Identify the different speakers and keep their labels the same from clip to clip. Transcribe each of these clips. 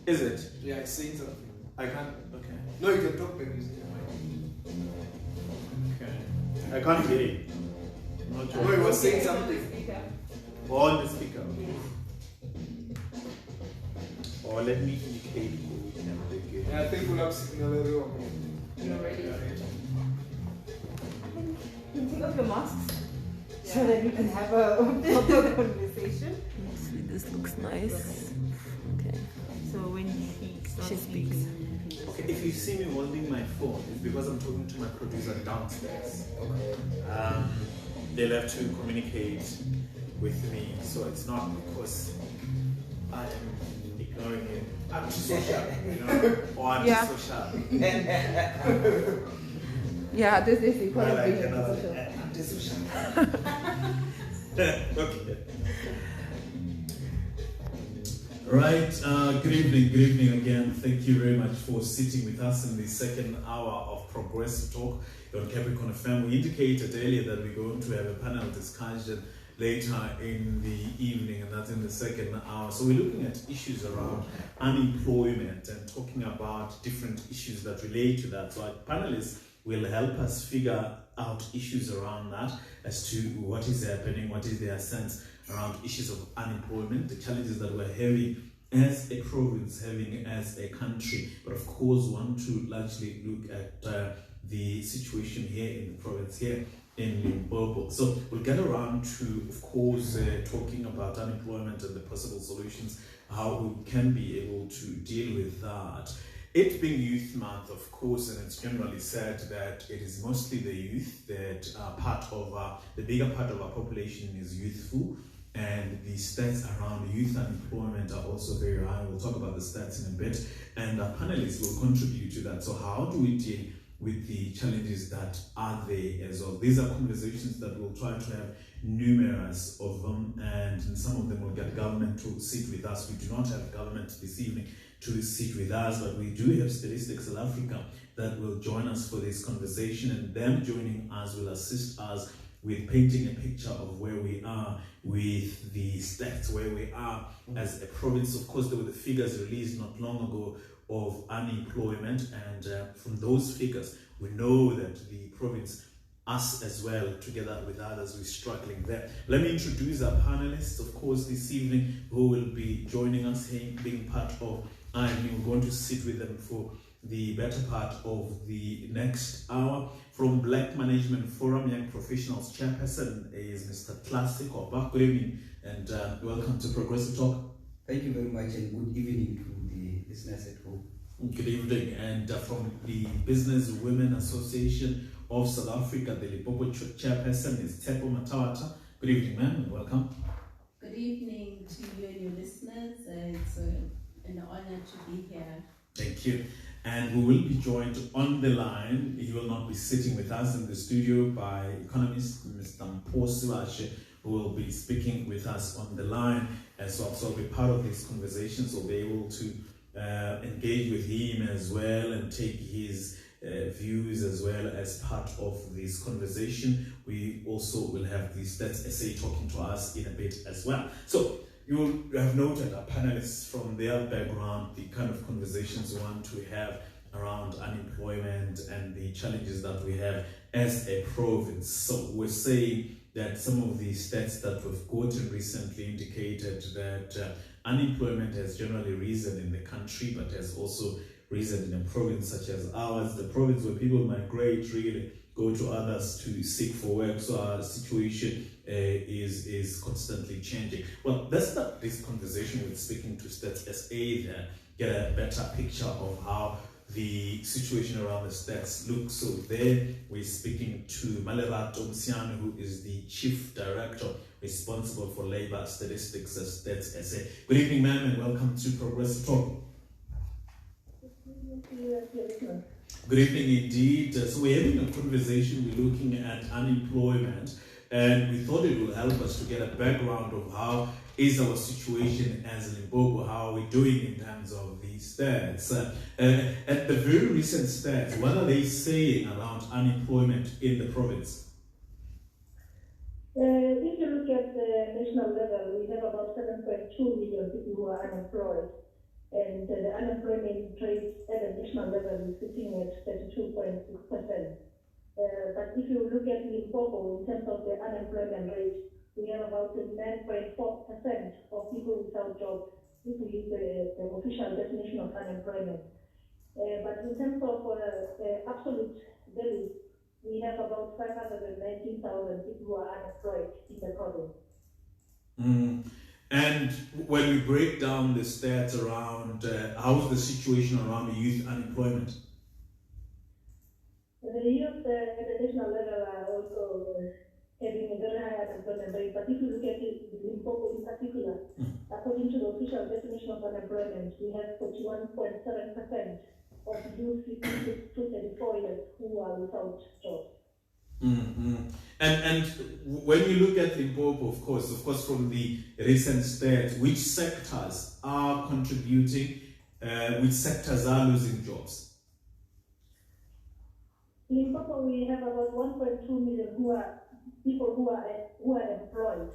Speaker 1: Is it?
Speaker 2: Yeah, it's saying something.
Speaker 1: I can't. Okay.
Speaker 2: No, you can talk back.
Speaker 1: Okay. I can't hear you. I'm not sure.
Speaker 2: No, he was saying something.
Speaker 1: On the speaker. Or let me indicate who we can begin.
Speaker 2: Yeah, I think we'll have signal everyone.
Speaker 3: You're ready.
Speaker 4: Can you take off your masks so that we can have a proper conversation?
Speaker 3: See, this looks nice. Okay.
Speaker 4: So when
Speaker 3: She speaks.
Speaker 1: Okay, if you see me holding my phone, it's because I'm talking to my producer downstairs. They'll have to communicate with me, so it's not because I am ignoring it. I'm social, you know, or I'm social.
Speaker 3: Yeah, this is the
Speaker 1: I like
Speaker 3: being
Speaker 1: another
Speaker 3: social.
Speaker 1: antisocial. Okay. Right, good evening again. Thank you very much for sitting with us in the second hour of Progressive Talk on Capricorn FM. We indicated earlier that we're going to have a panel discussion later in the evening, and that's in the second hour. So we're looking at issues around unemployment and talking about different issues that relate to that. So our panelists will help us figure out issues around that as to what is happening, what is their sense around issues of unemployment, the challenges that we're having as a province, having as a country, but of course want to largely look at the situation here in the province, here in Limpopo. So we'll get around to, of course, talking about unemployment and the possible solutions, how we can be able to deal with that. It being Youth Month, of course, and it's generally said that it is mostly the youth that are part of, the bigger part of our population is youthful, and the stats around youth unemployment are also very high. We'll talk about the stats in a bit, and our panelists will contribute to that. So how do we deal with the challenges that are there as well? These are conversations that we'll try to have numerous of them, and in some of them we'll get government to sit with us. We do not have government this evening to sit with us, but we do have Statistics South Africa that will join us for this conversation, and them joining us will assist us with painting a picture of where we are with the stats, where we are as a province. Of course, there were the figures released not long ago of unemployment, and from those figures, we know that the province, us as well, together with others, we're struggling there. Let me introduce our panelists, of course, this evening, who will be joining us here, being part of our evening. We're going to sit with them for the better part of the next hour. From Black Management Forum, Young Professionals Chairperson is Mr. Classi, Kgopa. Good evening and welcome to Progressive Talk.
Speaker 5: Thank you very much, and good evening to the listeners at home.
Speaker 1: Good evening. And from the Business Women Association of South Africa, the Limpopo Chairperson is Tshepo Mathabatha. Good evening, ma'am, and welcome.
Speaker 6: Good evening to you and your listeners. It's an honor to be here.
Speaker 1: Thank you. And we will be joined on the line. He will not be sitting with us in the studio by Economist, Mr. Mpho, Sebashe, who will be speaking with us on the line as well. So I'll be part of these conversations. We'll be able to engage with him as well and take his views as well as part of this conversation. We also will have the StatsSA talking to us in a bit as well. So you will have noted our panelists from their background, the kind of conversations we want to have around unemployment and the challenges that we have as a province. So we're saying that some of the stats that we've gotten recently indicated that unemployment has generally risen in the country, but has also risen in a province such as ours, the province where people migrate, really go to others to seek for work. So our situation is constantly changing. Well, let's start this conversation with speaking to StatsSA there, get a better picture of how the situation around the stats looks. So there we're speaking to Malerato, Mosiane, who is the Chief Director responsible for Labour Statistics at StatsSA. Good evening, ma'am, and welcome to Progressive Talk. Good evening indeed. So we're having a conversation, we're looking at unemployment, and we thought it will help us to get a background of how is our situation as Limpopo, how are we doing in terms of these stats. At the very recent stats, what are they saying around unemployment in the province?
Speaker 7: If you look at the national level, we have about 7.2 million people who who are unemployed. And the unemployment rate at the national level is sitting at 32.6%. But if you look at Limpopo in terms of the unemployment rate, we have about 9.4% of people without jobs, if we use the official definition of unemployment. But in terms of absolute value, we have about 519,000 people who are unemployed in the province.
Speaker 1: And when we break down the stats around how's the situation around youth unemployment?
Speaker 7: The youth at the national level are also having a very high unemployment rate, but if you look at it, Limpopo in particular, according to the official definition of unemployment, we have 41.7% of youth 16 to 34 years who are without jobs.
Speaker 1: And when you look at Limpopo, of course, from the recent stats, which sectors are contributing, which sectors are losing jobs?
Speaker 7: In Mpho, we have about 1.2 million people who are employed.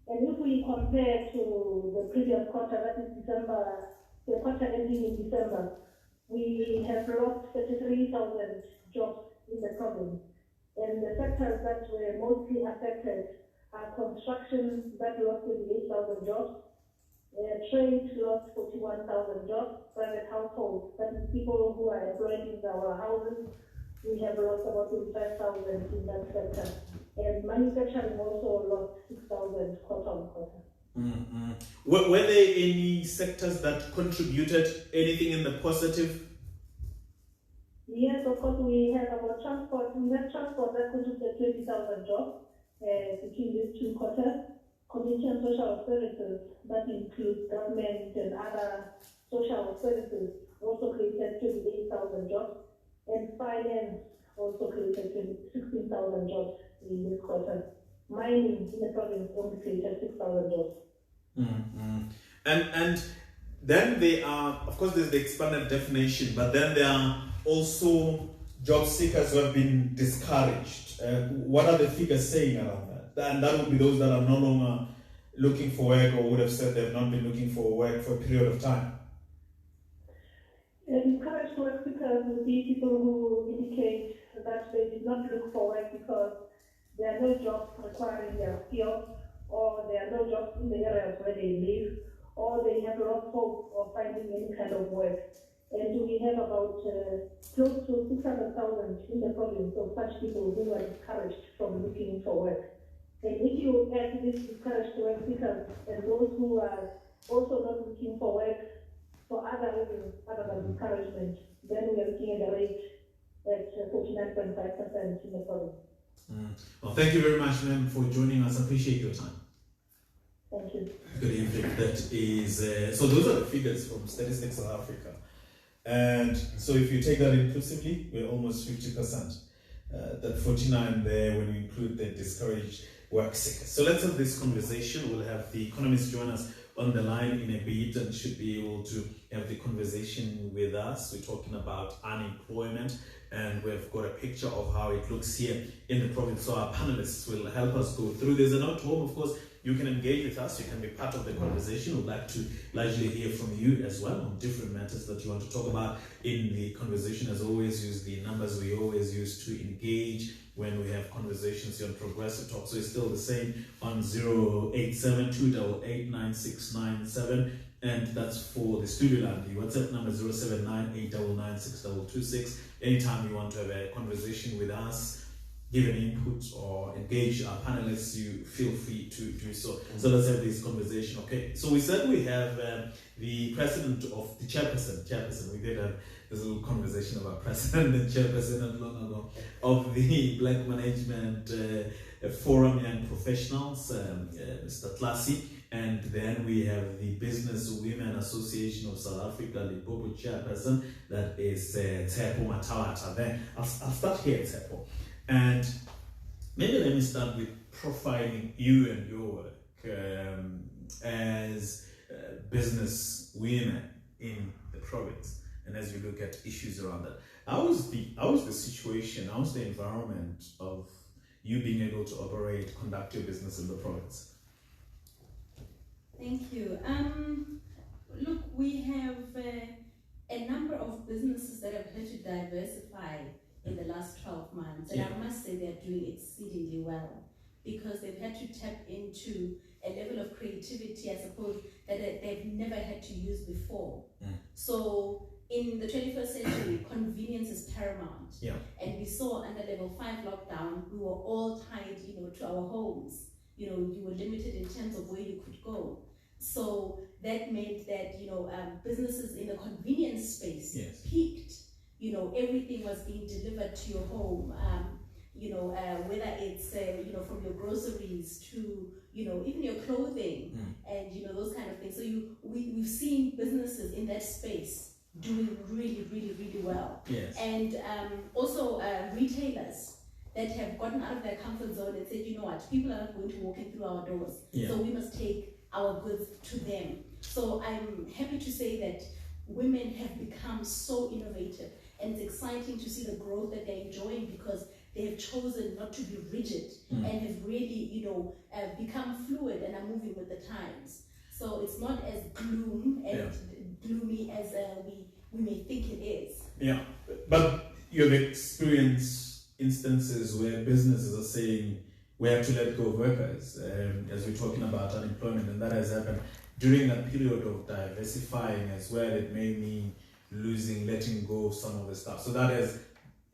Speaker 7: And if we compare to the previous quarter, that is December, the quarter ending in December, we have lost 33,000 jobs in the province. And the sectors that were mostly affected are construction, that lost 28,000 jobs, trade lost 41,000 jobs, private households, that is people who are employed in our houses, we have lost about 25,000 in that sector. And manufacturing also lost 6,000 quarter on quarter.
Speaker 1: Were there any sectors that contributed anything in the positive?
Speaker 7: Yes, of course, we have about transport. We have transport that contributed 20,000 jobs between these two quarters. Community and social services, that includes government and other social services, also created 28,000 jobs. And finance also created 16,000 jobs in this quarter. Mining in the province only created 6,000 jobs.
Speaker 1: And then there are, of course, there's the expanded definition, but then there are also job seekers who have been discouraged. What are the figures saying around that? And that would be those that are no longer looking for work or would have said they've not been looking for work for a period of time.
Speaker 7: Discouraged work seekers would be people who indicate that they did not look for work because there are no jobs requiring their skills, or there are no jobs in the areas where they live, or they have lost hope of finding any kind of work. And we have about close to 600,000 in the province of such people who are discouraged from looking for work. And if you add these discouraged work seekers and those who are also not looking for work for other reasons other than discouragement, then we are looking at the rate at 49.5% in the province.
Speaker 1: Well, thank you very much, ma'am, for joining us. I appreciate your time.
Speaker 7: Thank you.
Speaker 1: Good evening. That is, so those are the figures from Statistics South Africa. And so if you take that inclusively, we're almost 50%. That 49 there when you include the discouraged work seekers. So let's have this conversation. We'll have the Economist join us on the line in a bit and should be able to have the conversation with us. We're talking about unemployment and we've got a picture of how it looks here in the province. So our panelists will help us go through this. And at home, of course, you can engage with us. You can be part of the conversation. We'd like to largely hear from you as well on different matters that you want to talk about in the conversation. As always, use the numbers we always use to engage when we have conversations here on Progressive Talk. So it's still the same on 087-288-9697. And that's for the studio line. The WhatsApp number 079-899-6226. Anytime you want to have a conversation with us, give an input or engage our panelists, you feel free to do so. So let's have this conversation. Okay, so we said we have the president of the chairperson. We did have this little conversation about president and chairperson not long ago of the Black Management Forum Young Professionals, Mr. Classi. And then we have the Business Women Association of South Africa, Limpopo chairperson, that is Tshepo Mathabatha. Then I'll start here, Tshepo. And maybe let me start with profiling you and your work as business women in the province, and as you look at issues around that. How is the situation? How's the environment of you being able to operate, conduct your business in the province?
Speaker 6: Thank you. diversify in the last 12 months, and I must say they're doing exceedingly well, because they've had to tap into a level of creativity, I suppose, that they've never had to use before. So in the 21st century, convenience is paramount. And we saw under level 5 lockdown, we were all tied, to our homes. You were limited in terms of where you could go. So that meant that, businesses in the convenience space peaked. Everything was being delivered to your home. Whether it's, from your groceries to, even your clothing and, those kind of things. So we've seen businesses in that space doing really, really, really well. And also retailers that have gotten out of their comfort zone and said, you know what, people are not going to walk in through our doors, so we must take our goods to them. So I'm happy to say that women have become so innovative, and it's exciting to see the growth that they're enjoying, because they have chosen not to be rigid and have really, become fluid and are moving with the times. So it's not as gloomy as we may think it is.
Speaker 1: But you've experienced instances where businesses are saying we have to let go of workers, as we're talking about unemployment, and that has happened during that period of diversifying as well. It may mean letting go of some of the stuff. So that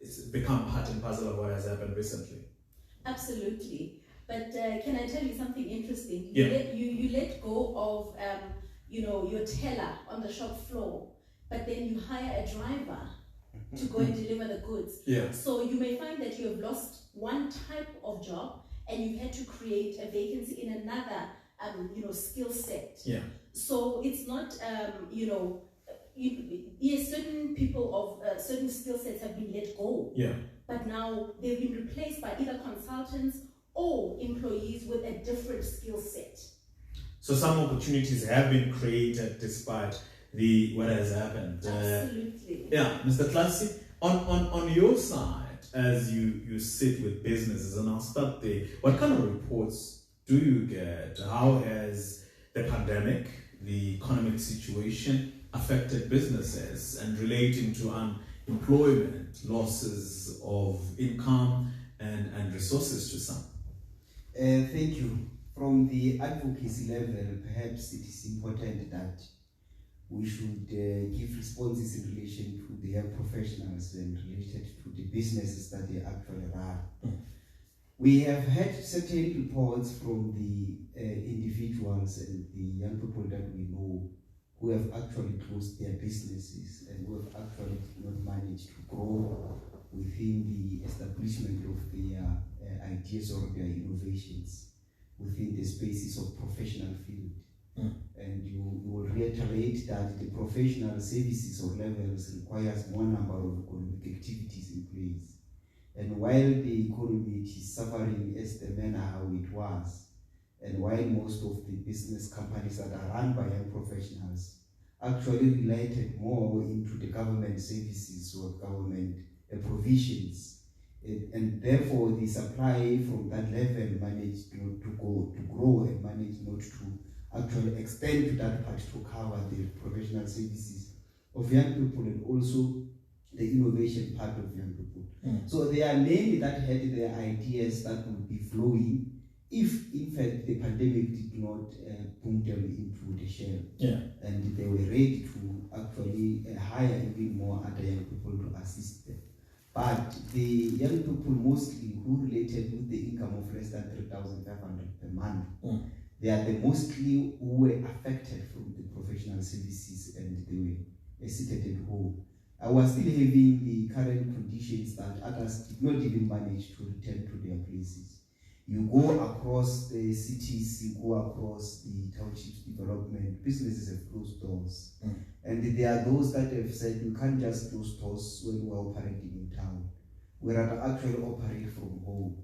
Speaker 1: it's become part and parcel of what has happened recently.
Speaker 6: Absolutely. But can I tell you something interesting? You let go of your teller on the shop floor, but then you hire a driver to go and deliver the goods. So you may find that you have lost one type of job and you've had to create a vacancy in another skill set. So it's not certain people of certain skill sets have been let go. But now they've been replaced by either consultants or employees with a different skill set. So some opportunities have been created despite what has happened. Absolutely.
Speaker 1: Mr. Classi, on your side, as you sit with businesses, and I'll start there, what kind of reports do you get? How has the pandemic, the economic situation, affected businesses and relating to unemployment, losses of income and resources to some?
Speaker 5: Thank you. From the advocacy level, perhaps it is important that we should give responses in relation to the young professionals and related to the businesses that they actually run. We have had certain reports from the individuals and the young people that we know who have actually closed their businesses and who have actually not managed to grow within the establishment of their ideas or their innovations within the spaces of professional field. And you will reiterate that the professional services or levels requires more number of economic activities in place. And while the economy is suffering as the manner how it was, and while most of the business companies that are run by young professionals actually related more into the government services or government provisions, and therefore the supply from that level managed not to grow and managed not to actually extend to that part to cover the professional services of young people and also the innovation part of young people. So there are many that had their ideas that would be flowing if in fact the pandemic did not boom them into the shell. And they were ready to actually hire even more other young people to assist them. But the young people mostly who related with the income of less than 3,500 per month, they are the mostly who were affected from the professional services and they were seated at home. I was still having the current conditions that others did not even manage to return to their places. You go across the cities, you go across the townships development, businesses have closed doors. And there are those that have said you can't just close doors when we're operating in town. We rather actually operate from home.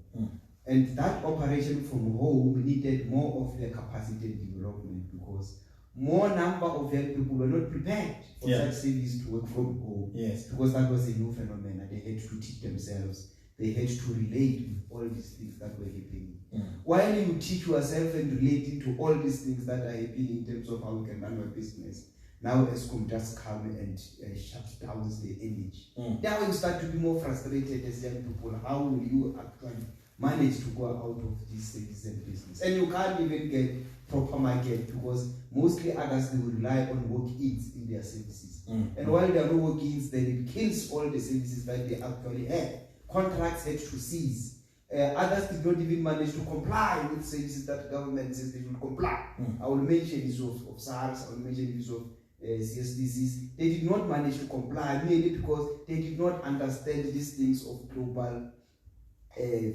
Speaker 5: And that operation from home needed more of their capacity and development because more number of young people were not prepared for such service to work from home. Because that was a new phenomenon. They had to teach themselves. They had to relate with all these things that were happening. While you teach yourself and relating to all these things that are happening in terms of how you can run your business, Now Eskom just come and shut down the energy. Now you start to be more frustrated as young people. How will you actually manage to go out of this service and business? And you can't even get proper market because mostly others, they will rely on walk-ins in their services. And while there are no walk-ins, then it kills all the services that they actually have. Contracts had to cease. Others did not even manage to comply with services that government says they should comply. I will mention issues of SARS, I will mention issues of CSDCs. They did not manage to comply merely because they did not understand these things of global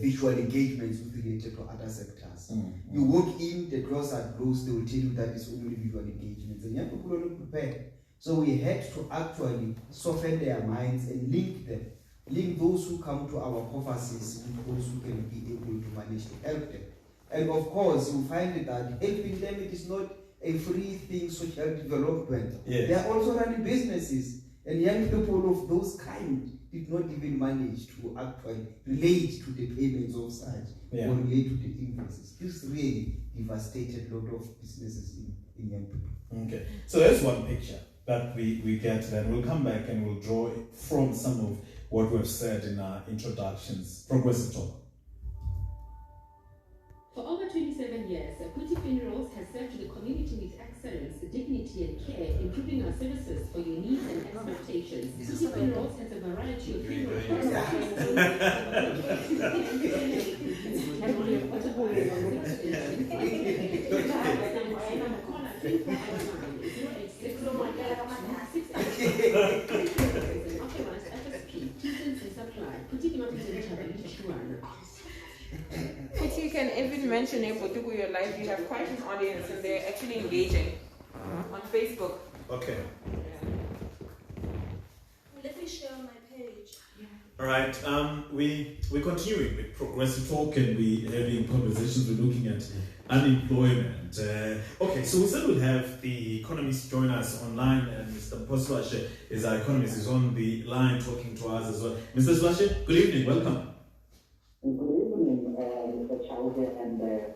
Speaker 5: visual engagements related to other sectors. You walk in, the doors are closed, they will tell you that it's only visual engagements, and young people are not prepared. So we had to actually soften their minds and link them. Link those who come to our offices with those who can be able to manage to help them. And of course, you find that helping them, it is not a free thing, social development.
Speaker 1: Yes.
Speaker 5: They are also running businesses. And young people of those kind did not even manage to actually relate to the payments of such or relate to the invoices. This really devastated a lot of businesses in young people.
Speaker 1: Okay, so there's one picture that we get, then we'll come back and we'll draw it from some of what we've said in our introductions. Progressive talk.
Speaker 8: For over 27 years, Kuti Funerals has served the community with excellence, dignity and care, improving our services for your needs and expectations. Kuti Funerals has a variety of funeral
Speaker 3: If you can even mention Mpho your life, you have quite an audience and they're actually engaging on Facebook.
Speaker 1: Okay.
Speaker 6: Let me share on my page.
Speaker 1: All right. We're continuing with progressive talk and we're having conversations. We're looking at unemployment. Okay, so we said we'll have the Economist join us online, and Mr. Sebashe is our economist. Is on the line talking to us as well. Mr. Sebashe, good evening. Welcome.
Speaker 9: Good evening, Mr. Chauke and the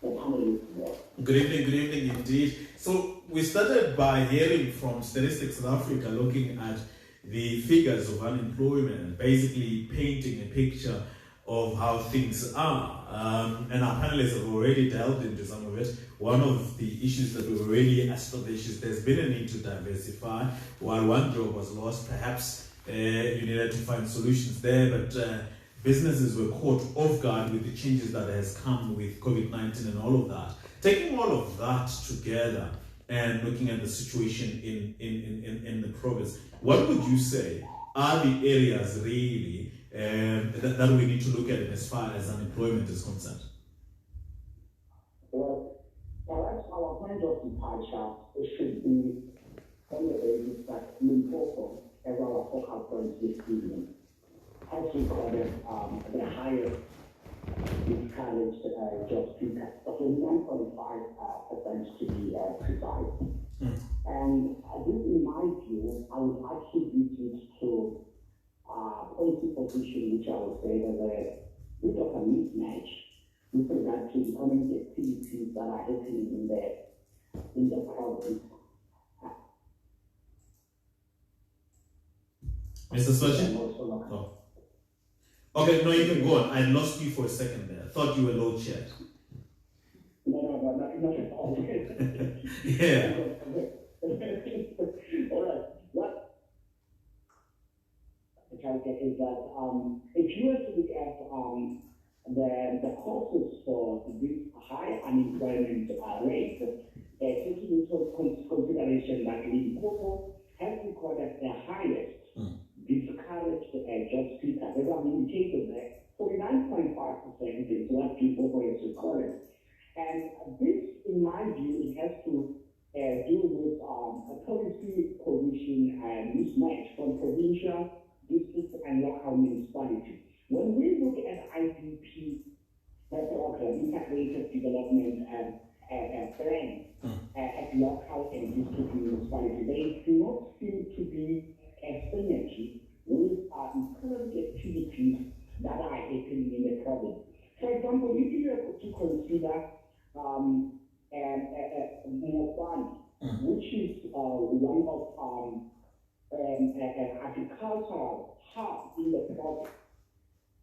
Speaker 9: panelists there.
Speaker 1: Good evening indeed. So we started by hearing from Statistics South Africa, looking at the figures of unemployment, basically painting a picture of how things are. And our panelists have already delved into some of it. One of the issues that we've already established is there's been a need to diversify. While one job was lost, perhaps you needed to find solutions there, but businesses were caught off guard with the changes that has come with COVID-19 and all of that. Taking all of that together and looking at the situation in the province, what would you say are the areas really that we need to look at as far as unemployment is concerned?
Speaker 9: Well, perhaps our point of departure should be on the basis that Limpopo, as our focal point this evening, has recorded the highest discouraged job seekers, of 1.5% to be precise. And this, in my view, I would attribute it to policy position, which I would say there's a bit of a mismatch with regard to economic activities that are happening in the province.
Speaker 1: Mr. Sebashe? Oh. Okay, no, you can go on. I lost you for a second there. I thought you were low chat.
Speaker 9: No, not at all.
Speaker 1: Yeah.
Speaker 9: All right. What I'm trying to get is that if you were to look at the causes for this high unemployment rate, taking into consideration that Limpopo has recorded the highest discouraged job seekers. As I've indicated there, 49.5% is what people has recorded. And this, in my view, it has to do with a policy position and mismatch from provincial, district, and local municipalities. When we look at IDP program, integrated development plan at local and district municipalities, they do not seem to be a synergy with economic activities that are happening in the province. For example, if you were to consider Mosiane, which is one of an agricultural hub in the province,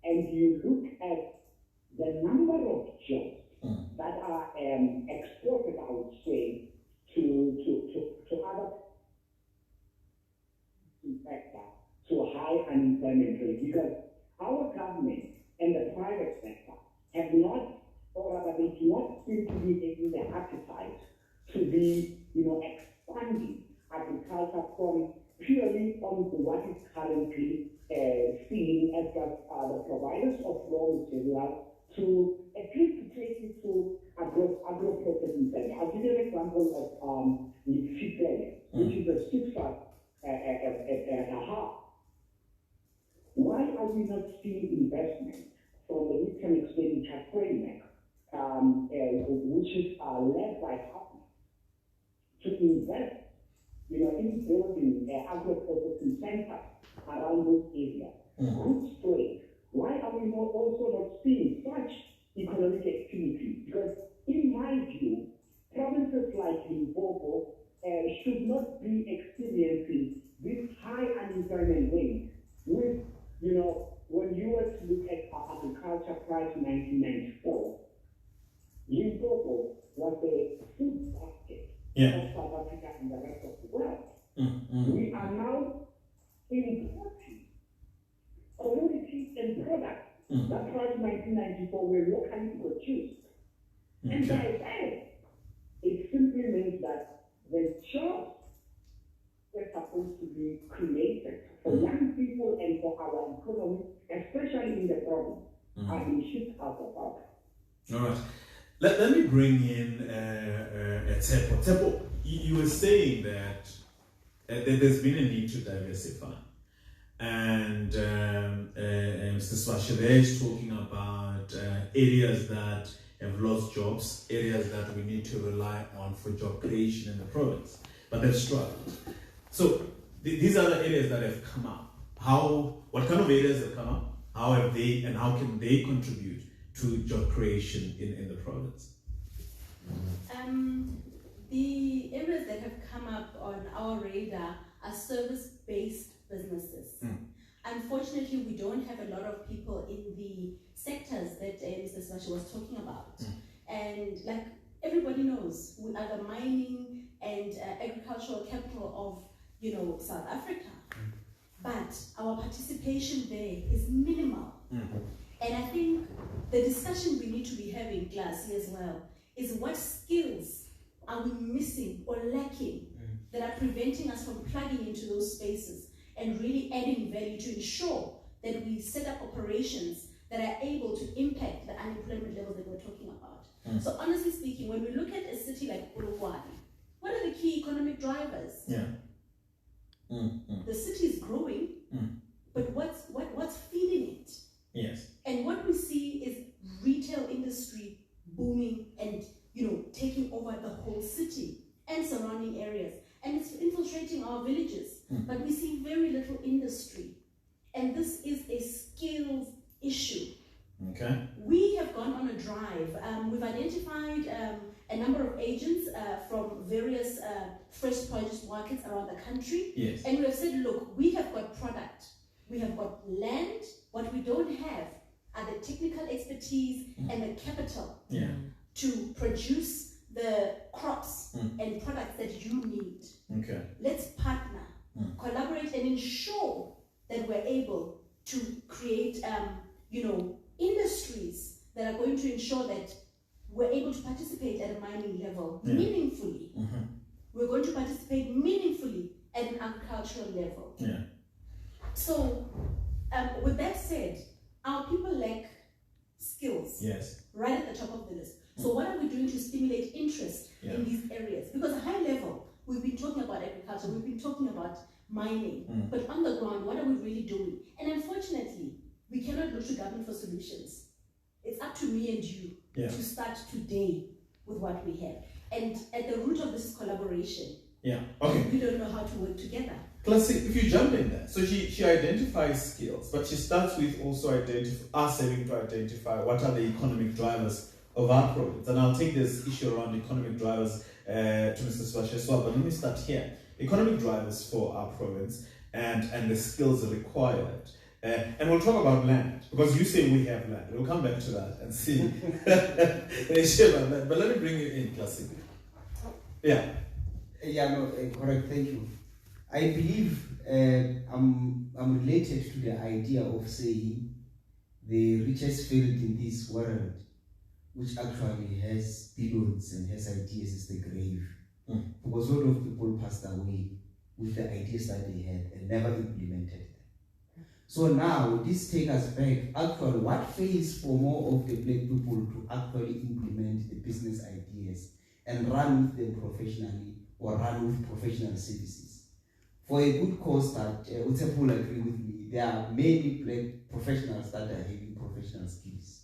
Speaker 9: and you look at the number of jobs that are exported, I would say, to other sector, to high unemployment rate, because our government and the private sector have not, or rather they do not seem to be taking the appetite to be, expanding agriculture from purely on what is currently seen as the providers of raw material to at least to take it to agro-processing center. I'll give you an example of Mpho, which is a super hub. Why are we not seeing investment from the midterm expenditure framework, which is led by partners, to invest, in building agro-processing centers around those areas? Good story. Why are we also not seeing such economic activity? Because in my view, provinces like Limpopo should not be experiencing this high unemployment rate with, when you were to look at agriculture prior to 1994, Limpopo was the food basket of South Africa and the rest of the world. We are now importing commodities and products that prior to 1994 were locally produced. And by that, it simply means that the jobs were supposed to be created for young people and for our economy, especially in the province, are being shipped out of power.
Speaker 1: All right. Let me bring in Tshepo. Tshepo, you were saying that there's been a need to diversify. And Mr. Sebashe is talking about areas that have lost jobs, areas that we need to rely on for job creation in the province, but they've struggled. So these are the areas that have come up. What kind of areas have come up? How have they, and how can they contribute to job creation in the province?
Speaker 6: The areas that have come up on our radar are service-based businesses. Unfortunately, we don't have a lot of people in the sectors that Mr. Sebashe was talking about. And like everybody knows, we are the mining and agricultural capital of, South Africa. But our participation there is minimal. And I think the discussion we need to be having, Classi, as well, is what skills are we missing or lacking that are preventing us from plugging into those spaces and really adding value to ensure that we set up operations that are able to impact the unemployment levels that we're talking about. So honestly speaking, when we look at a city like Polokwane, what are the key economic drivers? The city is growing, but what's feeding it?
Speaker 1: Yes.
Speaker 6: And what we see is retail industry booming and taking over the whole city and surrounding areas, and it's infiltrating our villages. But we see very little industry, and this is a skills issue.
Speaker 1: Okay.
Speaker 6: We have gone on a drive. We've identified a number of agents from various fresh produce markets around the country.
Speaker 1: Yes.
Speaker 6: And we have said, look, we have got product, we have got land. What we don't have are the technical expertise and the capital to produce the crops and products that you need.
Speaker 1: Okay.
Speaker 6: Let's partner, collaborate, and ensure that we're able to create, industries that are going to ensure that we're able to participate at a mining level meaningfully. We're going to participate meaningfully at an agricultural level. So, with that said, our people lack skills right at the top of the list. So what are we doing to stimulate interest in these areas? Because at high level, we've been talking about agriculture, we've been talking about mining, but on the ground, what are we really doing? And unfortunately, we cannot look to government for solutions. It's up to me and you to start today with what we have. And at the root of this is collaboration. We don't know how to work together.
Speaker 1: Classi, if you jump in there, so she identifies skills, but she starts with also us having to identify what are the economic drivers of our province. And I'll take this issue around economic drivers to Mr. Sebashe as well, but let me start here. economic drivers for our province and the skills required. And we'll talk about land, because you say we have land. We'll come back to that and see the issue about that. But let me bring you in, Classi. Yeah.
Speaker 5: Yeah, no, correct, thank you. I believe I'm related to the idea of saying the richest field in this world, which actually has billions and has ideas, is the grave. Because a lot of people passed away with the ideas that they had and never implemented them. So now this takes us back. Actually, what fails for more of the black people to actually implement the business ideas and run with them professionally or run with professional services? For a good cause that Tshepo will agree with me, there are many black professionals that are having professional skills,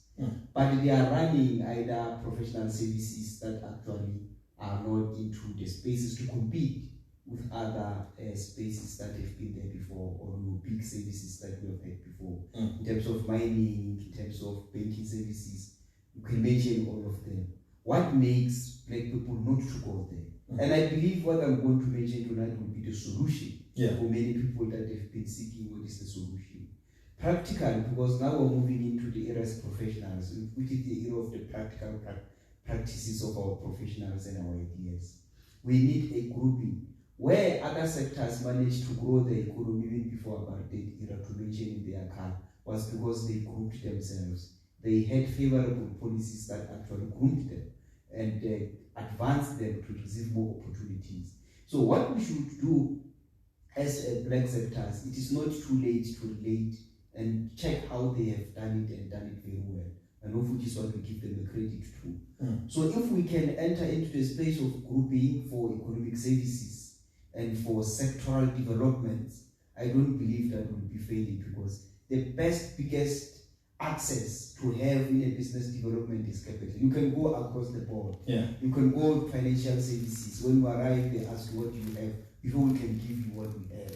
Speaker 5: but they are running either professional services that actually are not into the spaces to compete with other spaces that have been there before, or big services that we have had before, in terms of mining, in terms of banking services. You can mention all of them. What makes black people not to go there? And I believe what I'm going to mention tonight will be the solution for many people that have been seeking what is the solution. Practical, because now we're moving into the era of professionals, which is the era of the practical practices of our professionals and our ideas. We need a grouping where other sectors managed to grow the economy even before apartheid era, to mention in their account, was because they grouped themselves. They had favorable policies that actually grouped them and advanced them to receive more opportunities. So what we should do as black sectors, it is not too late to relate and check how they have done it and done it very well, and of which is what we give them the credit to. So if we can enter into the space of grouping for economic services and for sectoral developments, I don't believe that will be failing, because the biggest access to have in a business development is capital. You can go across the board. You can go to financial services. When you arrive, they ask you what do you have before we can give you what we have.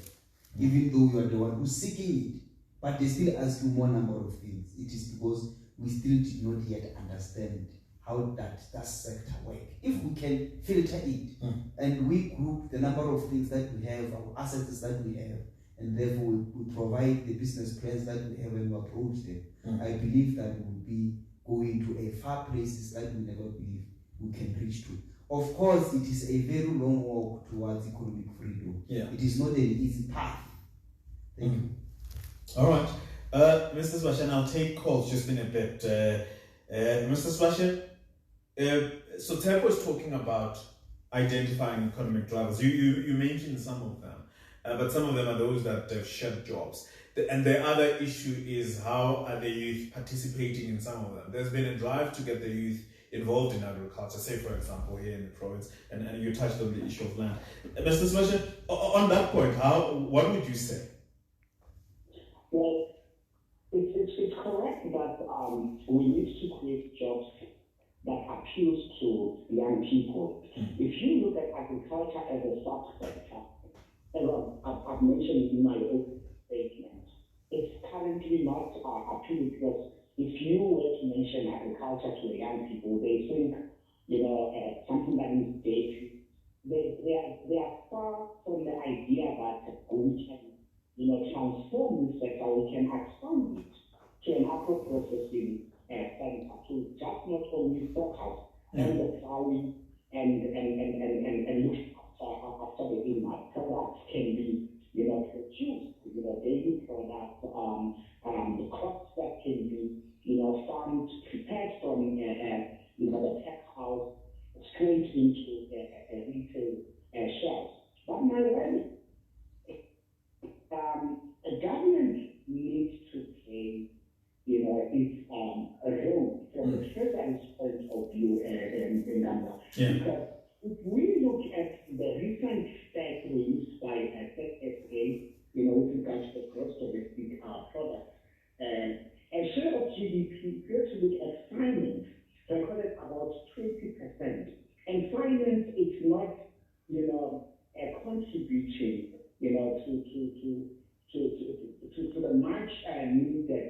Speaker 5: Even though you are the one who's seeking it, but they still ask you more number of things. It is because we still did not yet understand how that sector work. If we can filter it and we group the number of things that we have, our assets that we have, and therefore we provide the business plans that we have and we approach them, I believe that we will be going to a far places that we never believe we can reach to. Of course, it is a very long walk towards economic freedom. It is not an easy path. Thank you.
Speaker 1: All right. Mr. Sebashe, I'll take calls just in a bit. Mr. Sebashe, so Tshepo is talking about identifying economic drivers. You mentioned some of them, but some of them are those that have shed jobs. And the other issue is, how are the youth participating in some of them? There's been a drive to get the youth involved in agriculture, say for example here in the province, and you touched on the issue of land. Mr. Sebashe, on that point, what would you say?
Speaker 9: Well, it's correct that we need to create jobs that appeals to young people. If you look at agriculture as a subsector, as I've mentioned in my own statement, it's currently not appealing, because if you were to mention agriculture to the young people, they think, something that is dated. They are far from the idea that we can, transform this sector, we can expand it to an agro-processing center, to just not only focus on the plowing and look after the input. Products can be, produced, daily products, the crops that can be, farmed, prepared from, the tech house straight into retail shelves. But my worry, a government needs to play, its role from the president's point of view in Nghamula. Because if we look at the recent stats released by StatsSA, with regards to the gross domestic product, a share of GDP, if you have to look at finance, recorded about 20%. And finance is not, contributing, to the much needed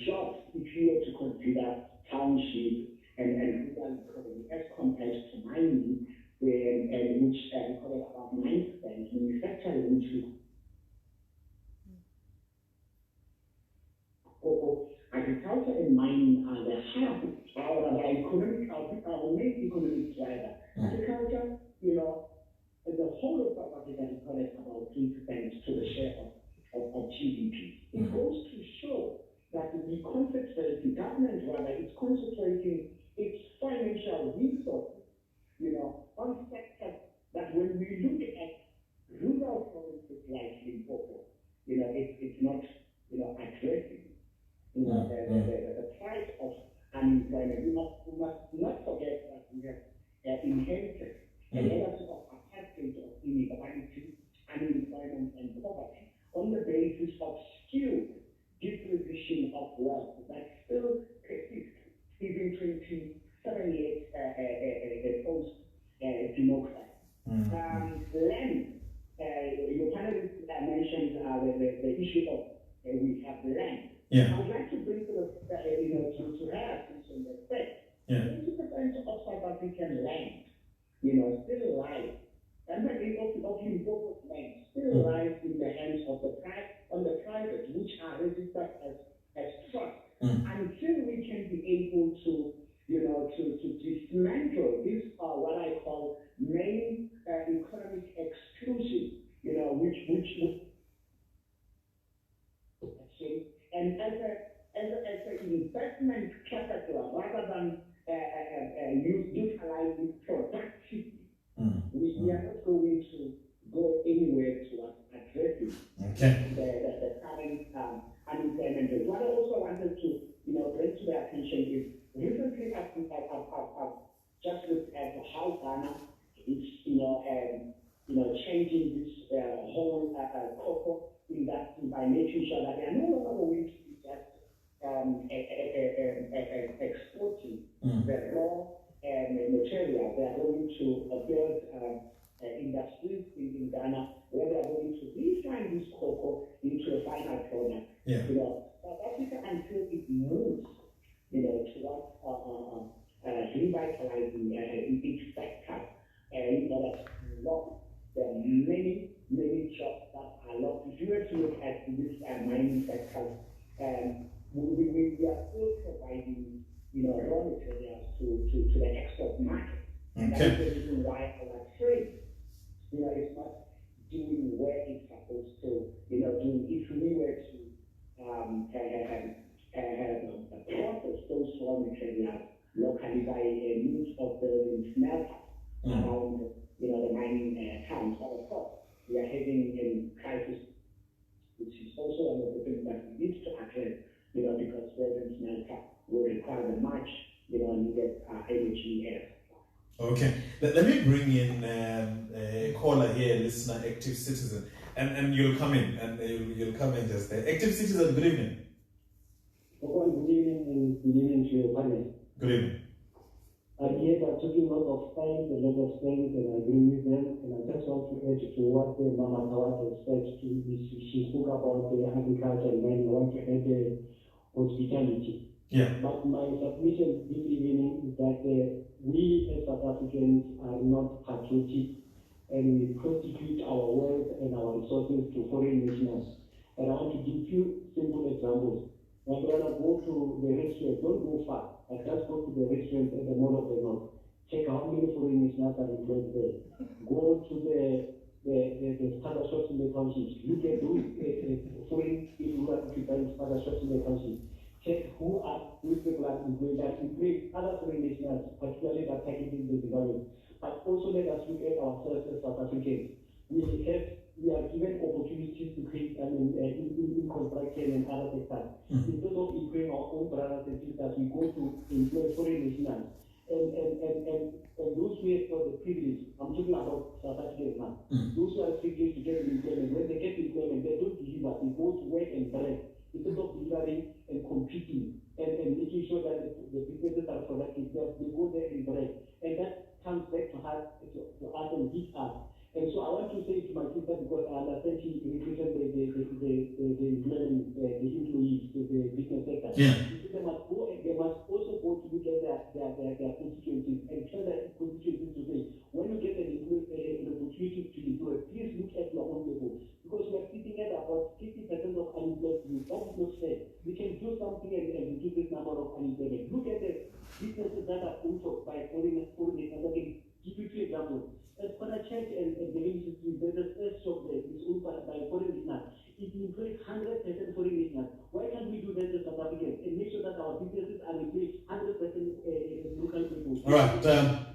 Speaker 9: jobs, if you were to consider township and rural economy as compared to mining, and which recorded about 9%, manufacturing, which is agriculture and mining are the hub, our main economic driver. Agriculture, the whole of South Africa recorded about 3% to the share of GDP. It goes to show that the government is concentrating its financial resources, on sectors that when we look at rural provinces like Limpopo, it's not, addressing, the price of unemployment. We must not forget that we have inherited a legacy of apartheid, of inequality, unemployment, and poverty on the basis of skewed distribution of wealth that still persists even 27 years post-democracy. Land, your panelists mentioned the issue of we have land.
Speaker 1: Yeah.
Speaker 9: I'd like to bring to the, to her attention the fact 20% of South African land, still lies, and the of Limpopo's land still lies in the hands of the private, which are registered as trust. Until we can be able to, to dismantle this, what I call main economic exclusion, which and as an investment capital rather than utilize it productively, we are not going to go anywhere towards addressing the current unemployment rate. What I also wanted to bring to their attention is recently I've just looked at how Ghana is changing this whole cocoa industry by making sure that they are no longer going to be just exporting the raw material. They are going to build industries in Ghana where they are going to refine this cocoa into a final product. South Africa, until it moves, towards revitalizing its sector in order to lock the many jobs that are lost. If you were to look at this mining sector, we are still providing, raw materials to the export market. And that is the reason why our trade, is not doing where it's supposed to, do. If we were to process those raw materials locally by means of the smelters around, the mining towns. But of course, we are having a crisis, which is also one of the things that we need to address, because present smelter will require the much, needed energy.
Speaker 1: Okay, let me bring in a caller here, listener, active citizen, and you'll come in, and you'll come in just there. Active citizen, good evening.
Speaker 10: Good evening, and good evening to your panel.
Speaker 1: Good evening.
Speaker 10: Yes, I'm talking a lot of science, a lot of things, and I agree with them. And I just want to add to what Mathabatha said. She spoke about the agriculture, and then I want to add the hospitality.
Speaker 1: Yeah.
Speaker 10: But my submission this evening is that we as South Africans are not patriotic, and we prostitute our wealth and our resources to foreign nationals. And I want to give you simple examples. My brother, go to the restaurant, don't go far. I just go to the restaurant at the Mall of the North. Check how many foreign nationals are employed there. Go to the starter shops in the townships. Look at those foreign people who are occupying starter shops in the townships. Check which people are employed. That employ other foreign nationals, particularly that targeting the development. But also let us look at ourselves as South Africans. We are given opportunities to create in construction and other sectors. Instead of employing our own brothers and sisters, we go to employ foreign nationals. And those who have got the privilege, I'm talking about South Africans now, those who are privileged to get employment, when they get employment, they don't deliver, they go to work and bread. Instead of delivering and competing and making sure that the businesses are productive, they go there and bread. And that comes back to us and hits us. And so I want to say to my sister, because I understand she represents the employment, the employees, the business sector.
Speaker 1: Yeah.
Speaker 10: They must also go to look at their constituencies and tell their constituencies to say, when you get atmosphere, we can do something and reduce this number of unemployment. Look at the businesses that are owned by foreigners. I can give you 2 examples. As for a church and the industry, there's a first shop there, it's owned by foreign nationals. It employs 100% foreign nationals. Why can't we do that as South Africans and make sure that our businesses are employing 100% local people?
Speaker 1: All right.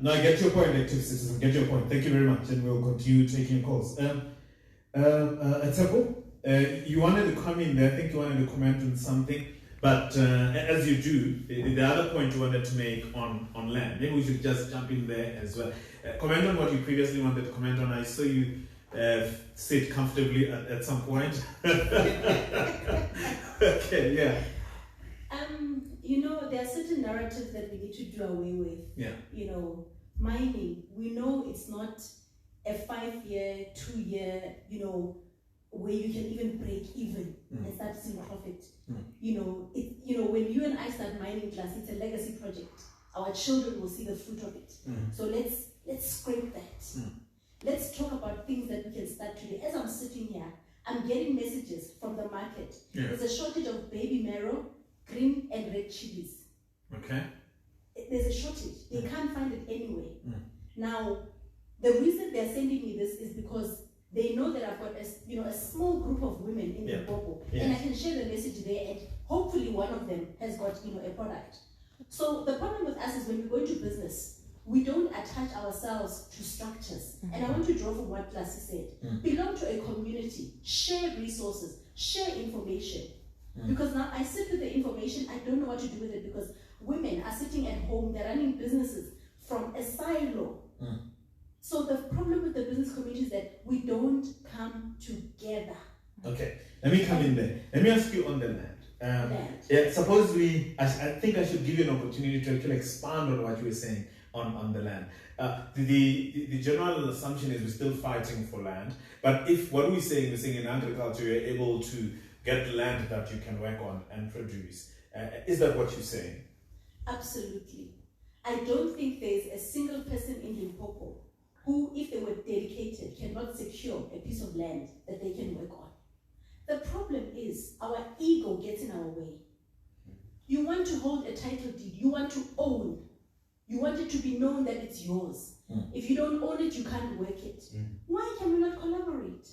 Speaker 1: Now I get your point, active citizen. Get your point. Thank you very much, and we'll continue taking calls. Tshepo, you wanted to come in there. I think you wanted to comment on something. But as you do, the other point you wanted to make on land, maybe we should just jump in there as well. Comment on what you previously wanted to comment on. I saw you sit comfortably at some point. Okay, yeah.
Speaker 6: You know, there are certain narratives that we need to do away with.
Speaker 1: Yeah.
Speaker 6: You know, mining, we know it's not a 5-year, 2-year, you know, where you can even break even and start seeing profit. You know, when you and I start mining Classi, it's a legacy project. Our children will see the fruit of it. So let's scrape that. Let's talk about things that we can start today. As I'm sitting here, I'm getting messages from the market. There's a shortage of baby marrow, green and red chilies.
Speaker 1: Okay.
Speaker 6: There's a shortage. They can't find it anywhere. Now, the reason they're sending me this is because they know that I've got a small group of women in Limpopo, and I can share the message there, and hopefully one of them has got a product. So the problem with us is when we go into business, we don't attach ourselves to structures. And I want to draw from what Classi said. Belong to a community, share resources, share information. Because now I sit with the information, I don't know what to do with it because women are sitting at home, they're running businesses from a silo. So the problem with the business community is that we don't come together.
Speaker 1: Okay, let me come in there. Let me ask you on the land. Yeah, suppose I think I should give you an opportunity to actually expand on what you were saying on the land. The general assumption is we're still fighting for land, but if what we're saying in agriculture, you're able to get land that you can work on and produce. Is that what you're saying?
Speaker 6: Absolutely. I don't think there's a single person in Limpopo who, if they were dedicated, cannot secure a piece of land that they can work on. The problem is our ego gets in our way. You want to hold a title deed, you want to own. You want it to be known that it's yours. If you don't own it, you can't work it. Why can we not collaborate?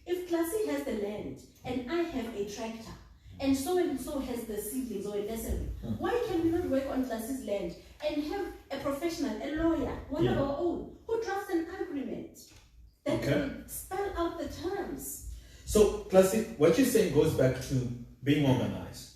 Speaker 6: If Classi has the land and I have a tractor, and so has the seedlings or a nursery, why can we not work on Classi's land and have a professional, a lawyer, one of our own, who drafts an agreement that will spell out the terms?
Speaker 1: So, Classi, what you're saying goes back to being organized,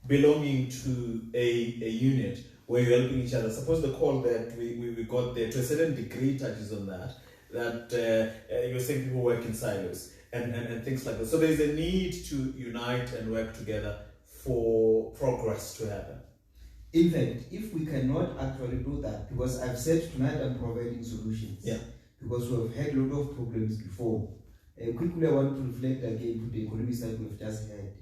Speaker 1: belonging to a unit where you're helping each other. Suppose the call that we got there, to a certain degree, touches on that you're saying people work in silos and things like that. So there's a need to unite and work together for progress to happen.
Speaker 5: In fact, if we cannot actually do that, because I've said tonight I'm providing solutions, because we have had a lot of problems before. Quickly, I want to reflect again to the Economist that we've just had.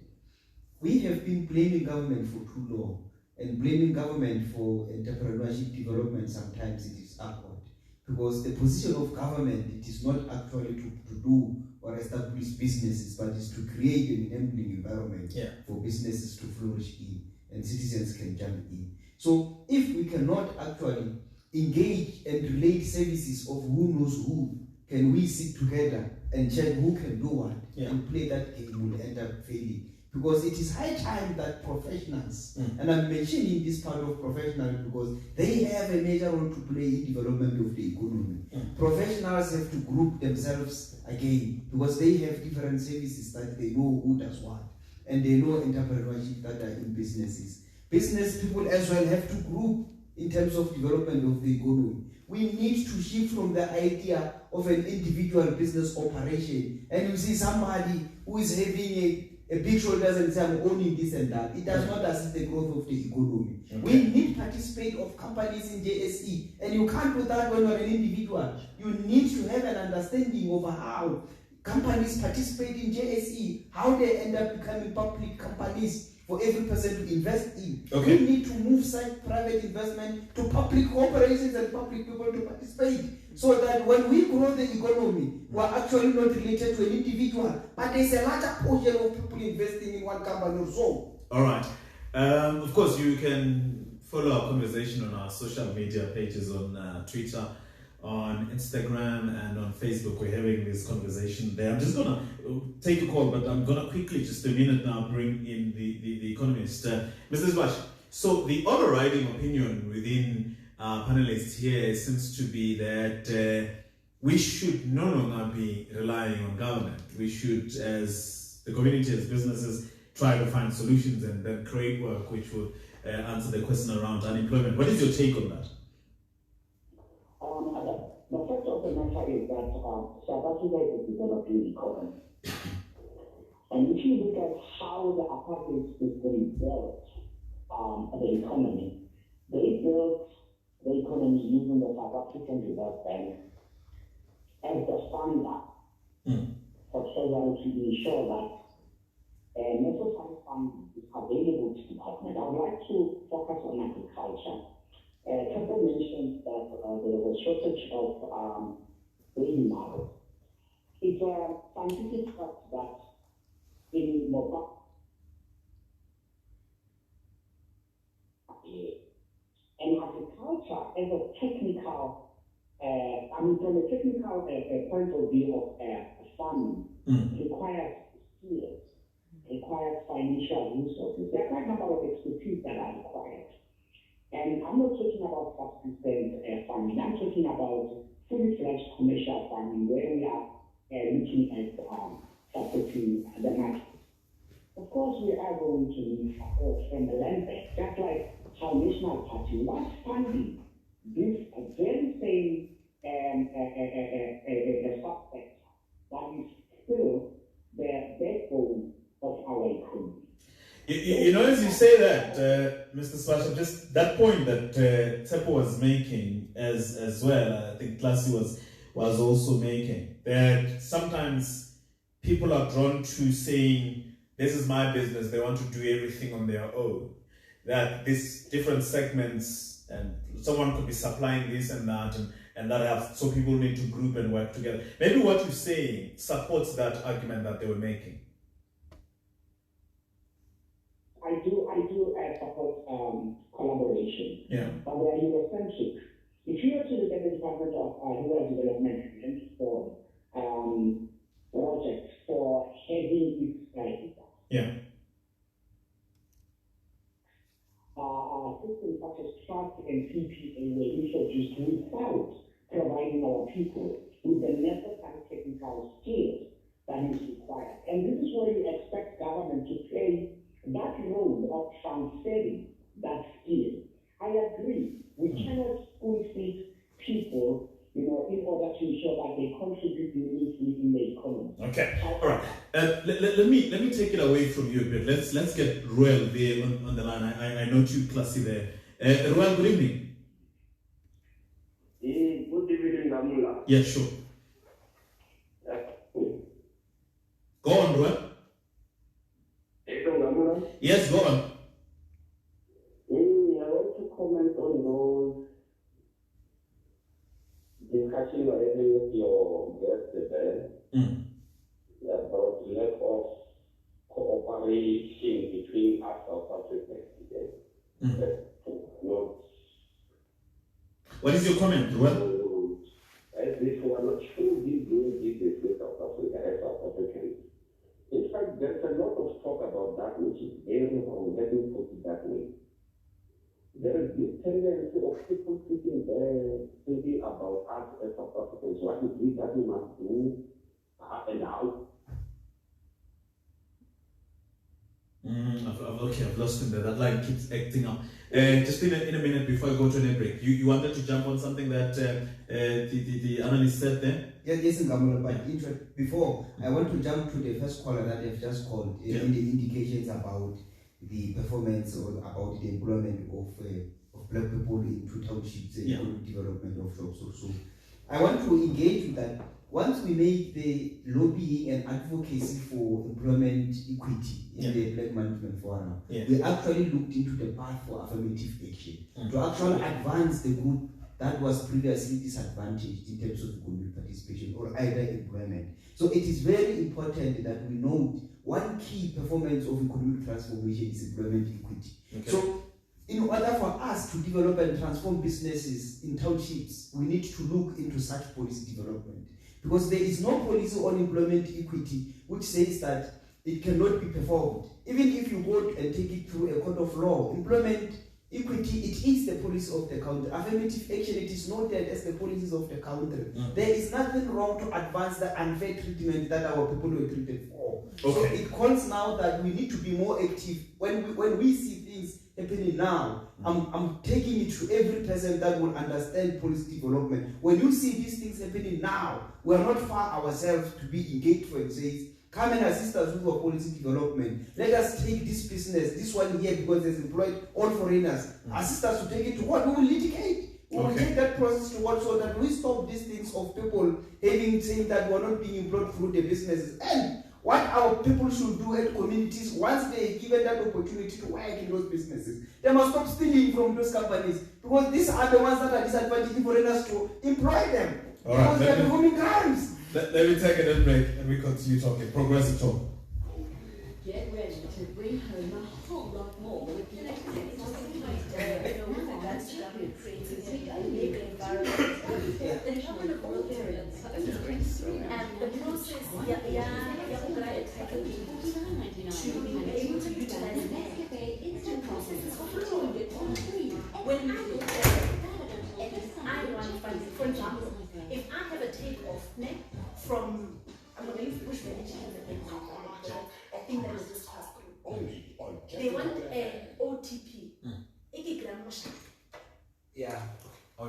Speaker 5: We have been blaming government for too long, and blaming government for entrepreneurship development sometimes it is awkward. Because the position of government, it is not actually to do or establish businesses, but is to create an enabling environment for businesses to flourish in, and citizens can jump in. So if we cannot actually engage and relate services of who knows who, can we sit together and check who can do what and play that game will end up failing. Because it is high time that professionals, and I'm mentioning this part of professionals because they have a major role to play in development of the economy. Professionals have to group themselves again because they have different services that they know who does what, and they know entrepreneurship that are in businesses. Business people as well have to group in terms of development of the economy. We need to shift from the idea of an individual business operation, and you see somebody who is having a big shoulders and say, I'm owning this and that. It does not assist the growth of the economy. We need participate of companies in JSE, and you can't do that when you're an individual. You need to have an understanding of how companies participate in JSE, how they end up becoming public companies for every person to invest in.
Speaker 1: Okay.
Speaker 5: We need to move such private investment to public corporations and public people to participate, so that when we grow the economy, we're actually not related to an individual, but there's a larger portion of people investing in one company or so.
Speaker 1: All right. Of course, you can follow our conversation on our social media pages on Twitter, on Instagram, and on Facebook. We're having this conversation there. I'm just going to take a call, but I'm going to quickly, just a minute now, bring in the Economist. Mr. Sebashe, so the overriding opinion within our panelists here seems to be that we should no longer be relying on government. We should, as the community, as businesses, try to find solutions and then create work which will answer the question around unemployment. What is your take on that?
Speaker 9: The fact of the matter is that South Africa is a developing economy. And if you look at how the apartheid system built the economy, they built the economy using the South African Reserve Bank as the funder for Treasury to ensure that necessary funding is available to the department. I would like to focus on agriculture. Tshepo mentioned that there was a shortage of baby mothers. It's a scientific fact that in Mpho, and agriculture as a technical, from a technical point of view of farming, requires skills, requires financial resources. There are quite a number of expertise that are required. And I'm not talking about subsistence farming. I'm talking about fully fledged commercial farming where we are looking at supporting the market. Of course, we are going to need support from the land bank, just like how National Party was funding this very same subsector that is still the backbone of our economy.
Speaker 1: You know, as you say that, Mr. Sebashe, just that point that Tshepo was making as well, I think Classi was also making, that sometimes people are drawn to saying, this is my business, they want to do everything on their own. That these different segments, and someone could be supplying this and that, and that have, so people need to group and work together. Maybe what you're saying supports that argument that they were making.
Speaker 9: I do support collaboration.
Speaker 1: Yeah.
Speaker 9: But they are Eurocentric. If you were to look at the Department of Rural Development and for projects for having its
Speaker 1: yeah.
Speaker 9: Systems such as trust and PPA were introduced without providing our people with the necessary technical skills that is required. And this is where you expect government to play that role of transferring that skill. I agree. We cannot spoon-feed people, in order to ensure that they contribute meaningfully in the economy.
Speaker 1: Okay. All right. Let me take it away from you a bit. Let's get Royal there on the line. I know you, Classi, there. Royal, good evening.
Speaker 11: Good evening, Nghamula.
Speaker 1: Yeah, sure. Go on, Royal. Yes, go on.
Speaker 11: I want to comment on those discussion you're having with your guest today about lack of cooperation between us South Africans.
Speaker 1: What is your comment, Ruel?
Speaker 11: As if we are not truly doing business with South Africa as South Africans. In fact, there's a lot of talk about that, which is very wrong. Let me put it that way. There is this tendency of people sitting there thinking about us as South Africans. What is it that we must do and how?
Speaker 1: I've lost him there. That line keeps acting up. Just in a minute before I go to an break, you wanted to jump on something that the analyst said there?
Speaker 5: Yes, Nghamula, but before, I want to jump to the first caller that they've just called, in the indications about the performance or about the employment of black people into townships and development of jobs also. I want to engage with that once we make the lobbying and advocacy for employment equity in the Black Management Forum, we actually looked into the path for affirmative action to actually advance the group that was previously disadvantaged in terms of economic participation or either employment. So it is very important that we note one key performance of economic transformation is employment equity. So in order for us to develop and transform businesses in townships, we need to look into such policy development. Because there is no policy on employment equity which says that it cannot be performed. Even if you go and take it through a court of law, employment equity, it is the policy of the country. Affirmative action, it is noted as the policies of the country. There is nothing wrong to advance the unfair treatment that our people were treated for. So it calls now that we need to be more active. When we see things happening now, I'm taking it to every person that will understand policy development. When you see these things happening now, we are not far ourselves to be engaged, for example. Come and assist us with our policy development. Let us take this business, this one here, because it's employed all foreigners. Assist us to take it to what? We will litigate. We will take that process to what, so that we stop these things of people saying that we're not being employed through the businesses. And what our people should do at communities, once they are given that opportunity to work in those businesses, they must stop stealing from those companies, because these are the ones that are disadvantaging foreigners to employ them. Because they are performing crimes.
Speaker 1: Let me take a little break and we continue talking. Progressive talk.
Speaker 6: Get ready to bring home a whole lot more with creativity and enable environment, the development of rural areas, and the process to be able to utilize instant processes for free. When you look at I want funding, for example, if I have a takeoff from, I'm going to use push management as an example, I think that is discussed. They want an OTP.
Speaker 5: Yeah.
Speaker 1: All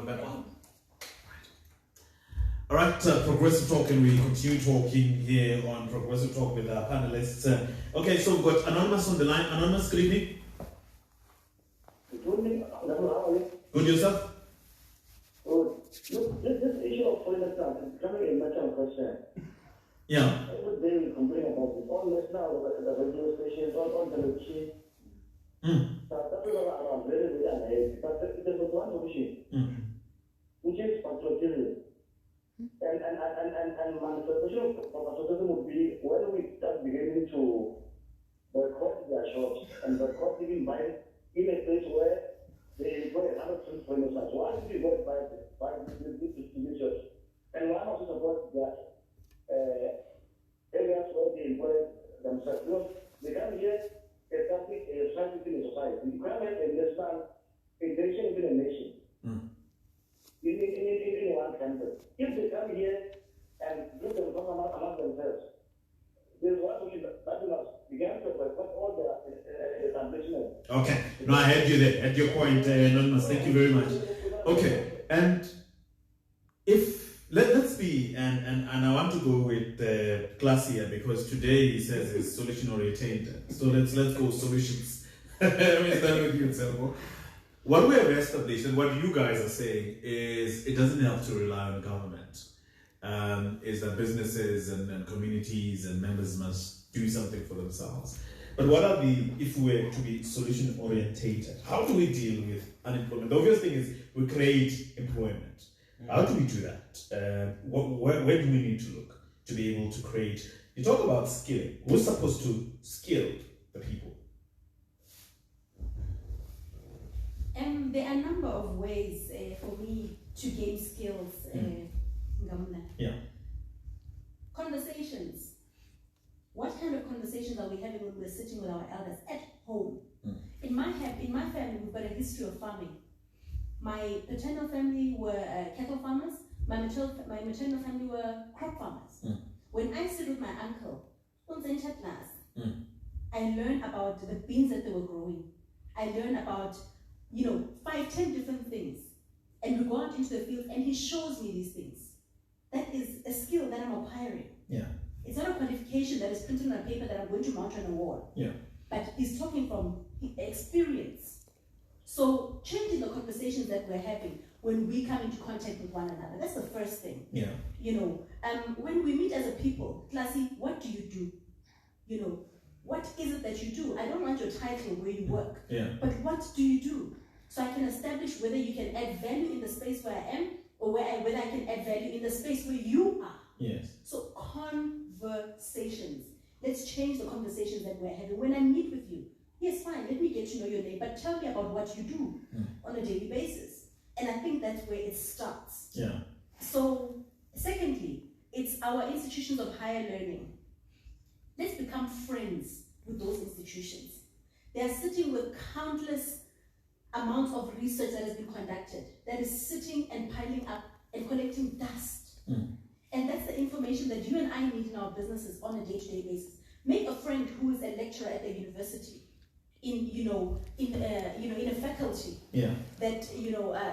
Speaker 1: right, Progressive Talk, and we continue talking here on Progressive Talk with our panelists. Okay, so we've got Anonymous on the line. Anonymous, good evening.
Speaker 12: Good evening. How are you?
Speaker 1: Good, yourself?
Speaker 12: Look, this issue of foreign staff is becoming a matter of concern.
Speaker 1: Yeah.
Speaker 12: Every day we complain about it. All national, the radio stations, all television. That is around very, very unhealthy. But there was one solution, which is patriotism. And manifestation of patriotism would be when we start beginning to boycott their shops and boycott even buying in a place where they employ 100% foreign staff. Why did we go by these distributors? And why not support that areas where they employ themselves? Because they come here, establish a strength within a society. You can't have a national intention within a nation. In one country. If they come here and do themselves among themselves, there's one solution that will begin to boycott all their establishments.
Speaker 1: Okay, no, I had you there, at your point, Anonymous, thank you very much. Okay, and if, let's be, and I want to go with Classi here, because today he says it's solution oriented. So let's go solutions. Let me start with you, Tshepo. What we have established and what you guys are saying is it doesn't have to rely on government. Is that businesses and communities and members must do something for themselves. But what are if we were to be solution orientated, how do we deal with unemployment? The obvious thing is we create employment. How do we do that? Where do we need to look to be able to create? You talk about skilling. Who's supposed to skill the people?
Speaker 6: There are a number of ways for me to gain skills, Nghamula.
Speaker 1: Yeah.
Speaker 6: Conversations. What kind of conversations are we having when we're sitting with our elders at home? In my family, we've got a history of farming. My paternal family were cattle farmers. My maternal family were crop farmers. When I sit with my uncle, I learn about the beans that they were growing. I learn about 5-10 different things, and we go out into the field and he shows me these things. That is a skill that I'm acquiring.
Speaker 1: Yeah.
Speaker 6: It's not a qualification that is printed on a paper that I'm going to mount on a wall.
Speaker 1: Yeah.
Speaker 6: But he's talking from experience. So changing the conversations that we're having. when we come into contact with one another. That's the first thing.
Speaker 1: Yeah.
Speaker 6: You know, when we meet as a people, Classi, what do you do? You know, what is it that you do? I don't want your title where you work, but what do you do? So I can establish whether you can add value in the space where I am, or whether I can add value in the space where you are.
Speaker 1: Yes.
Speaker 6: So conversations. Let's change the conversations that we're having. When I meet with you, yes, fine, let me get to know your name, but tell me about what you do on a daily basis. And I think that's where it starts.
Speaker 1: Yeah.
Speaker 6: So, secondly, it's our institutions of higher learning. Let's become friends with those institutions. They are sitting with countless amounts of research that has been conducted, that is sitting and piling up and collecting dust. And that's the information that you and I need in our businesses on a day-to-day basis. Make a friend who is a lecturer at the university, in a faculty that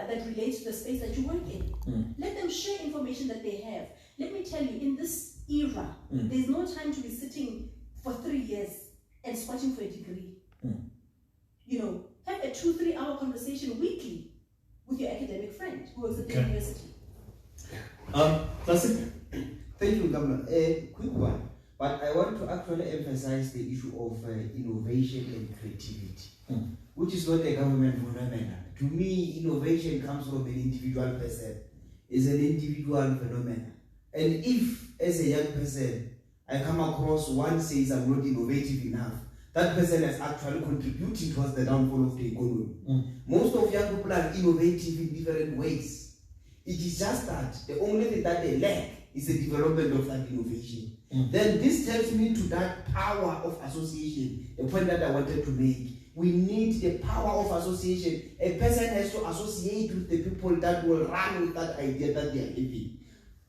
Speaker 6: that relates to the space that you work in. Let them share information that they have. Let me tell you, in this era, there's no time to be sitting for 3 years and squatting for a degree. You know, have a 2-3 hour conversation weekly with your academic friend who works at the university.
Speaker 1: Classi?
Speaker 5: Thank you, Nghamula. A quick one, but I want to actually emphasize the issue of innovation and creativity, which is not a government phenomenon. To me, innovation comes from an individual person. It's an individual phenomenon. And if, as a young person, I come across one says I'm not innovative enough, that person is actually contributing towards the downfall of the economy. Most of young people are innovative in different ways. It is just that the only thing that they lack is the development of that innovation. Then this tells me to that power of association, the point that I wanted to make. We need the power of association. A person has to associate with the people that will run with that idea that they are living.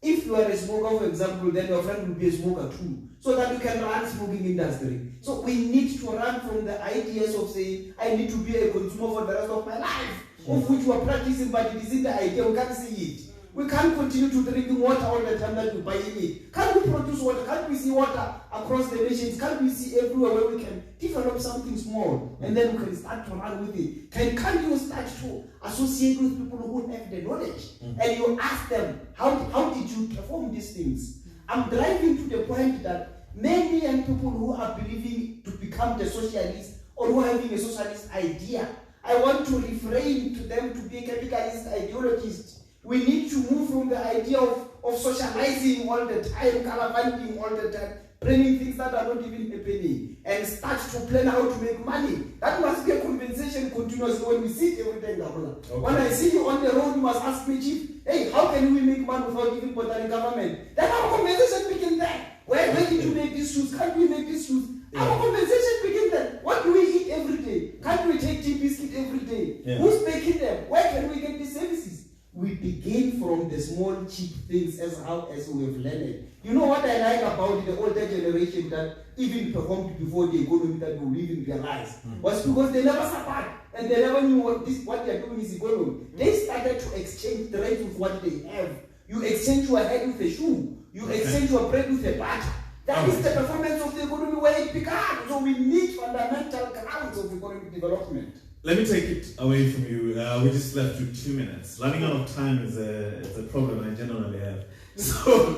Speaker 5: If you are a smoker, for example, then your friend will be a smoker too, so that you can run smoking industry. So we need to run from the ideas of saying, I need to be a consumer for the rest of my life, of which we are practicing, but it is in the idea, we can't see it. We can't continue to drink water all the time that we buy in it. Can't we produce water? Can't we see water across the nations? Can't we see everywhere where we can develop something small and then we can start to run with it? Can you start to associate with people who have the knowledge and you ask them, how did you perform these things? I'm driving to the point that many young people who are believing to become the socialists or who are having a socialist idea, I want to refrain to them to be a capitalist ideologist. We need to move from the idea of socializing all the time, caravanning all the time, bringing things that are not even happening, and start to plan how to make money. That must be a compensation continuously when we sit every day in Nghamula. Okay. When I see you on the road, you must ask me, Chief, hey, how can we make money without even bothering government? Then our compensation begins there. Where did you make these shoes? Can't we make these shoes? Our compensation begins there. What do we eat every day? Can't we take tea biscuit every day? Who's making them? Where can we get these services? We begin from the small cheap things as we have learned. You know what I like about the older generation that even performed before the economy that we even realized was because they never suffered and they never knew what they are doing is economy. They started to exchange trade with what they have. You exchange your head with a shoe. You exchange your bread with a butter. That is the performance of the economy where it began. So we need fundamental grounds of economic development.
Speaker 1: Let me take it away from you. We just left you 2 minutes. Running out of time is a problem I generally have. So,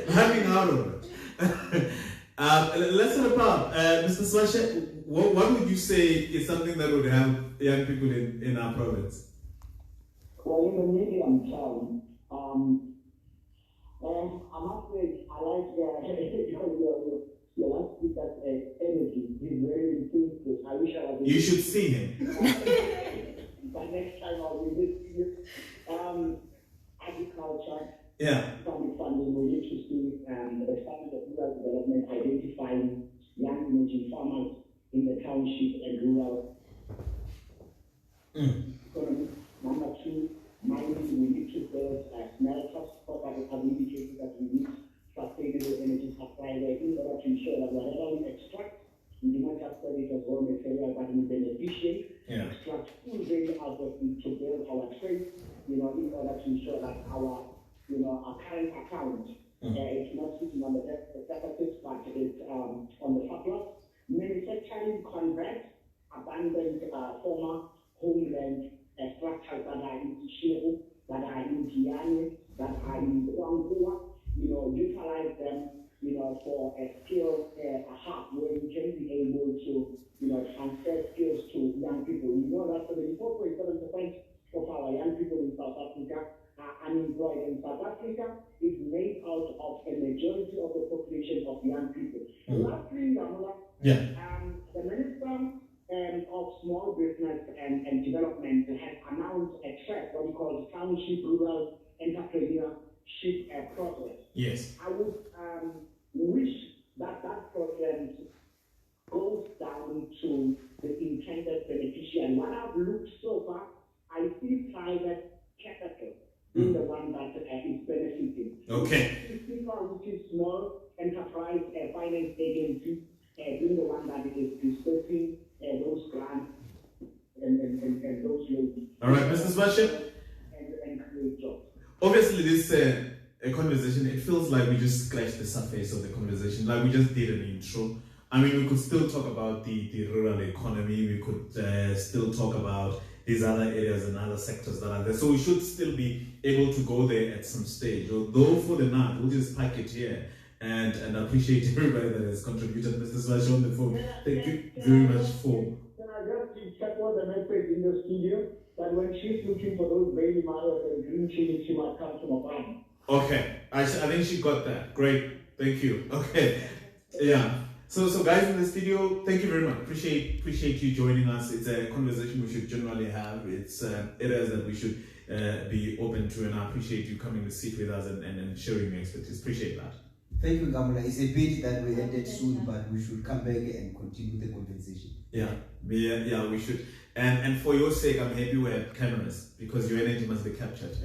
Speaker 1: running out of it. Let's wrap up. Mr. Sebashe, what would you say is something that would help young people in our province?
Speaker 9: Well, in the medium term, I must say, I like your last speaker's energy. He's very enthusiastic. I wish I was.
Speaker 1: You should see him.
Speaker 9: But next time I'll be with you. Agriculture. Public funding, we need to see the Department of Rural Development identifying young emerging farmers in the township and rural economy. Number 2, mining, we need to build smelters, properly communicating that we need sustainable energy supply there in order to ensure that whatever we extract, we do not just sell it as raw material, but we beneficiate, extract full value out of it to build our trade, in order to ensure that our current account is not sitting on the deficit, but it's on the surplus. Manufacturing convert abandoned former homeland structures that are in skill hub where we can be able to, transfer skills to young people. We know that 74.7% of our young people in South Africa are unemployed, and South Africa is made out of a majority of the population of young people. Lastly, Nghamula, the Minister of Small Business and Development has announced a track, what we call Township Rural Entrepreneurship Process.
Speaker 1: Yes.
Speaker 9: I would wish that program goes down to the intended beneficiary. What I've looked so far, I see private capital being the one that is benefiting.
Speaker 1: Okay.
Speaker 9: Which is small enterprise finance agency being the one that is dispersing those grants and those loans.
Speaker 1: All right, Mr. Sebashe.
Speaker 9: And create jobs.
Speaker 1: Obviously, this a conversation, it feels like we just scratched the surface of the conversation, like we just did an intro. I mean, we could still talk about the rural economy, we could still talk about these other areas and other sectors that are there. So we should still be able to go there at some stage. Although for the now, we'll just pack it here and appreciate everybody that has contributed. Mr. Sebashe on the phone, thank you very much for...
Speaker 10: Can I just give Tshepo the message in the studio that when she's looking for those baby mothers and green chili, she might come to my farm.
Speaker 1: Okay, I think she got that. Great, thank you. Okay, yeah. So guys in the studio, thank you very much. Appreciate you joining us. It's a conversation we should generally have. It's areas that we should be open to, and I appreciate you coming to sit with us and sharing your expertise. Appreciate that.
Speaker 5: Thank you, Nghamula. It's a pity that we ended soon, but we should come back and continue the conversation.
Speaker 1: Yeah, we should. And for your sake, I'm happy we have cameras because your energy must be captured.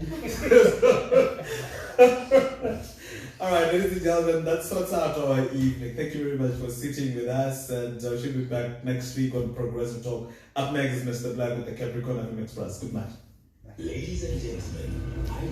Speaker 1: All right, ladies and gentlemen, that sorts out our evening. Thank you very much for sitting with us, and we should be back next week on Progressive Talk. Up next is Mr. Black with the Capricorn FM Express. Good night.
Speaker 13: Ladies and gentlemen,